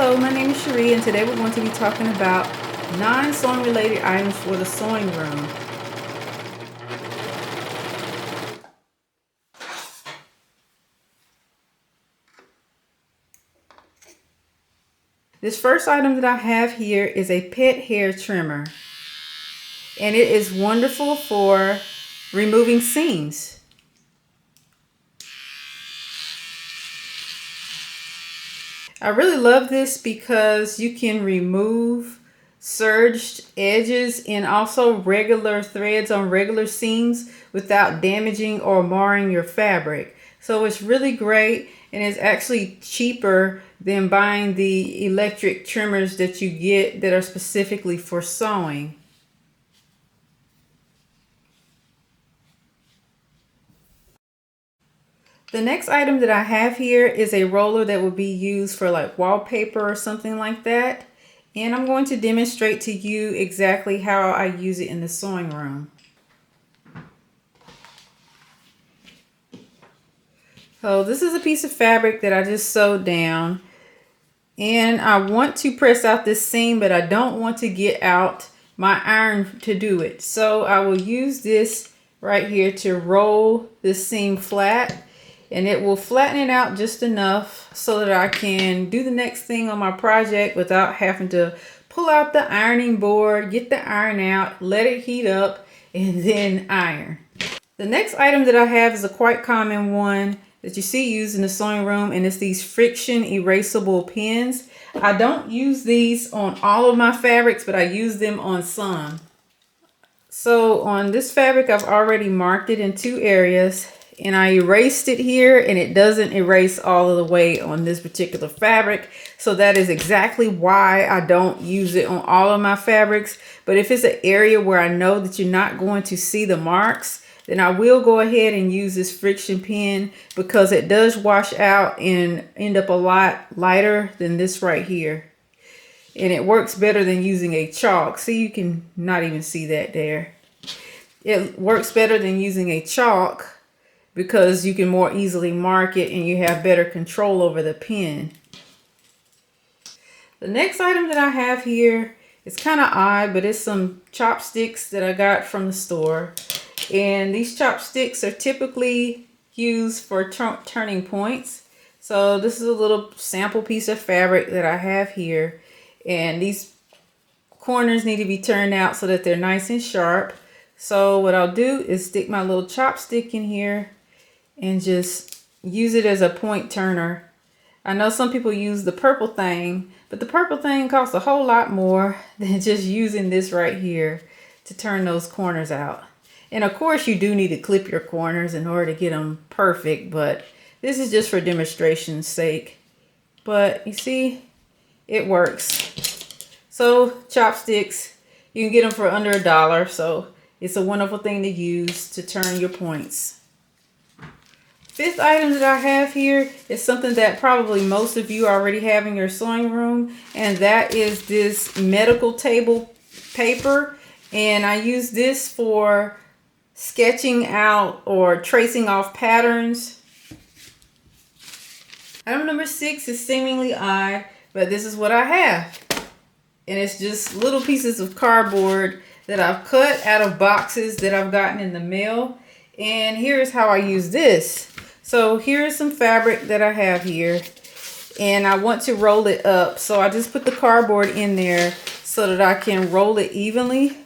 Hello, my name is Cherie, and today we're going to be talking about non-sewing related items for the sewing room. This first item that I have here is a pet hair trimmer, and it is wonderful for removing seams. I really love this because you can remove serged edges and also regular threads on regular seams without damaging or marring your fabric. So it's really great, and it's actually cheaper than buying the electric trimmers that you get that are specifically for sewing. The next item that I have here is a roller that would be used for like wallpaper or something like that. And I'm going to demonstrate to you exactly how I use it in the sewing room. So this is a piece of fabric that I just sewed down. And I want to press out this seam, but I don't want to get out my iron to do it. So I will use this right here to roll this seam flat. And it will flatten it out just enough so that I can do the next thing on my project without having to pull out the ironing board, get the iron out, let it heat up, and then iron. The next item that I have is a quite common one that you see used in the sewing room, and it's these friction erasable pins. I don't use these on all of my fabrics, but I use them on some. So on this fabric, I've already marked it in 2 areas. And I erased it here, and it doesn't erase all of the way on this particular fabric. So that is exactly why I don't use it on all of my fabrics. But if it's an area where I know that you're not going to see the marks, then I will go ahead and use this friction pin, because it does wash out and end up a lot lighter than this right here. And it works better than using a chalk. See, you can not even see that there. It works better than using a chalk, because you can more easily mark it and you have better control over the pin. The next item that I have here is kind of odd, but it's some chopsticks that I got from the store. And these chopsticks are typically used for turning points. So this is a little sample piece of fabric that I have here. And these corners need to be turned out so that they're nice and sharp. So what I'll do is stick my little chopstick in here and just use it as a point turner. I know some people use the purple thing, but the purple thing costs a whole lot more than just using this right here to turn those corners out. And of course you do need to clip your corners in order to get them perfect, but this is just for demonstration's sake. But you see, it works. So chopsticks, you can get them for under $1, so it's a wonderful thing to use to turn your points. Fifth item that I have here is something that probably most of you already have in your sewing room, and that is this medical table paper. And I use this for sketching out or tracing off patterns. Item number 6 is seemingly odd, but this is what I have. And it's just little pieces of cardboard that I've cut out of boxes that I've gotten in the mail. And here's how I use this. So here's some fabric that I have here, and I want to roll it up. So I just put the cardboard in there so that I can roll it evenly.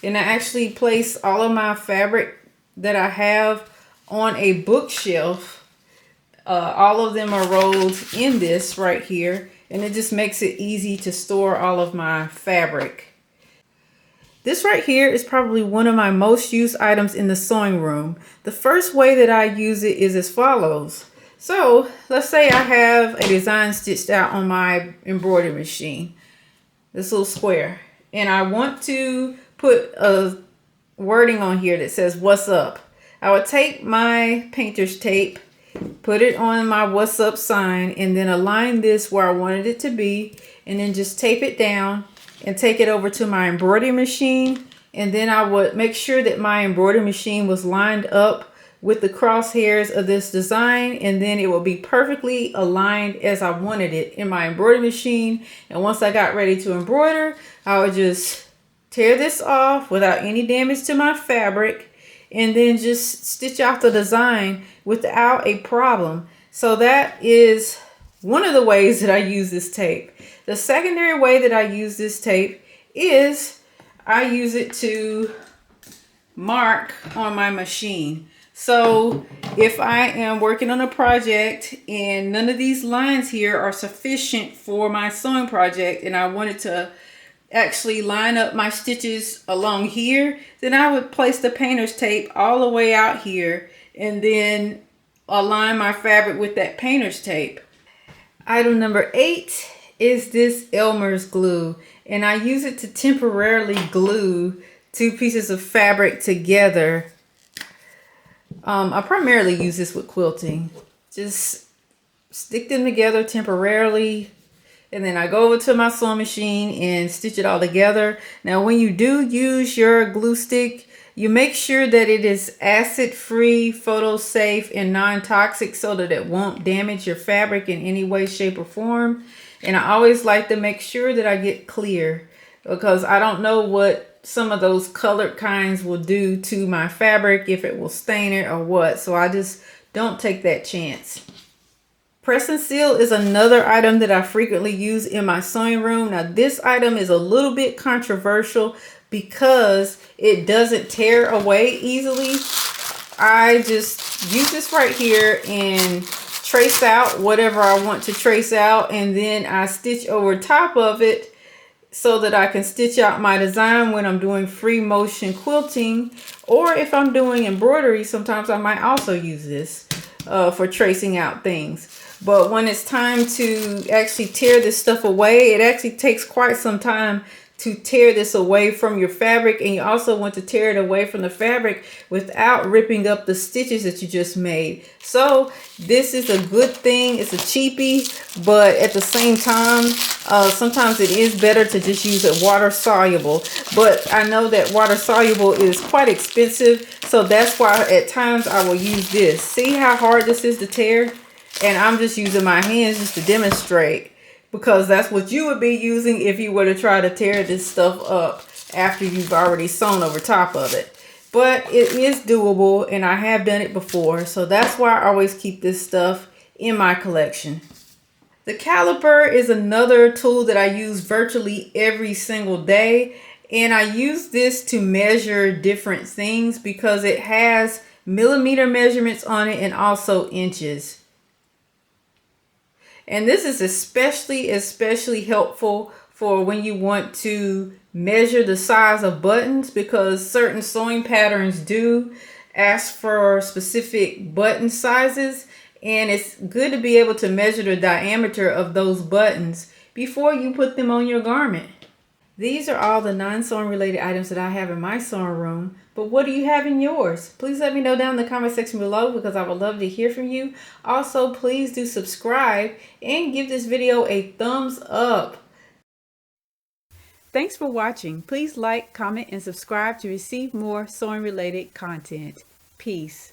And I actually place all of my fabric that I have on a bookshelf. All of them are rolled in this right here, and it just makes it easy to store all of my fabric. This right here is probably one of my most used items in the sewing room. The first way that I use it is as follows. So let's say I have a design stitched out on my embroidery machine, this little square, and I want to put a wording on here that says "What's up." I would take my painter's tape, put it on my "What's up" sign, and then align this where I wanted it to be, and then just tape it down and take it over to my embroidery machine. And then I would make sure that my embroidery machine was lined up with the crosshairs of this design, and then it will be perfectly aligned as I wanted it in my embroidery machine. And once I got ready to embroider, I would just tear this off without any damage to my fabric, and then just stitch out the design without a problem. So that is one of the ways that I use this tape. The secondary way that I use this tape is I use it to mark on my machine. So if I am working on a project and none of these lines here are sufficient for my sewing project, and I wanted to actually line up my stitches along here, then I would place the painter's tape all the way out here and then align my fabric with that painter's tape. Item number 8 is this Elmer's glue, and I use it to temporarily glue two pieces of fabric together. I primarily use this with quilting. Just stick them together temporarily, and then I go over to my sewing machine and stitch it all together. Now, when you do use your glue stick, you make sure that it is acid-free, photo-safe, and non-toxic so that it won't damage your fabric in any way, shape, or form. And I always like to make sure that I get clear, because I don't know what some of those colored kinds will do to my fabric, if it will stain it or what. So I just don't take that chance. Press and seal is another item that I frequently use in my sewing room. Now, this item is a little bit controversial because it doesn't tear away easily. I just use this right here and trace out whatever I want to trace out, and then I stitch over top of it so that I can stitch out my design when I'm doing free motion quilting, or if I'm doing embroidery, sometimes I might also use this for tracing out things. But when it's time to actually tear this stuff away, it actually takes quite some time to tear this away from your fabric, and you also want to tear it away from the fabric without ripping up the stitches that you just made. So this is a good thing. It's a cheapie, but at the same time, sometimes it is better to just use it water soluble. But I know that water soluble is quite expensive, so that's why at times I will use this. See how hard this is to tear? And I'm just using my hands just to demonstrate, because that's what you would be using if you were to try to tear this stuff up after you've already sewn over top of it. But it is doable, and I have done it before, so that's why I always keep this stuff in my collection. The caliper is another tool that I use virtually every single day, and I use this to measure different things because it has millimeter measurements on it and also inches. And this is especially helpful for when you want to measure the size of buttons, because certain sewing patterns do ask for specific button sizes, and it's good to be able to measure the diameter of those buttons before you put them on your garment. These are all the non-sewing related items that I have in my sewing room, but what do you have in yours? Please let me know down in the comment section below, because I would love to hear from you. Also, please do subscribe and give this video a thumbs up. Thanks for watching. Please like, comment, and subscribe to receive more sewing related content. Peace.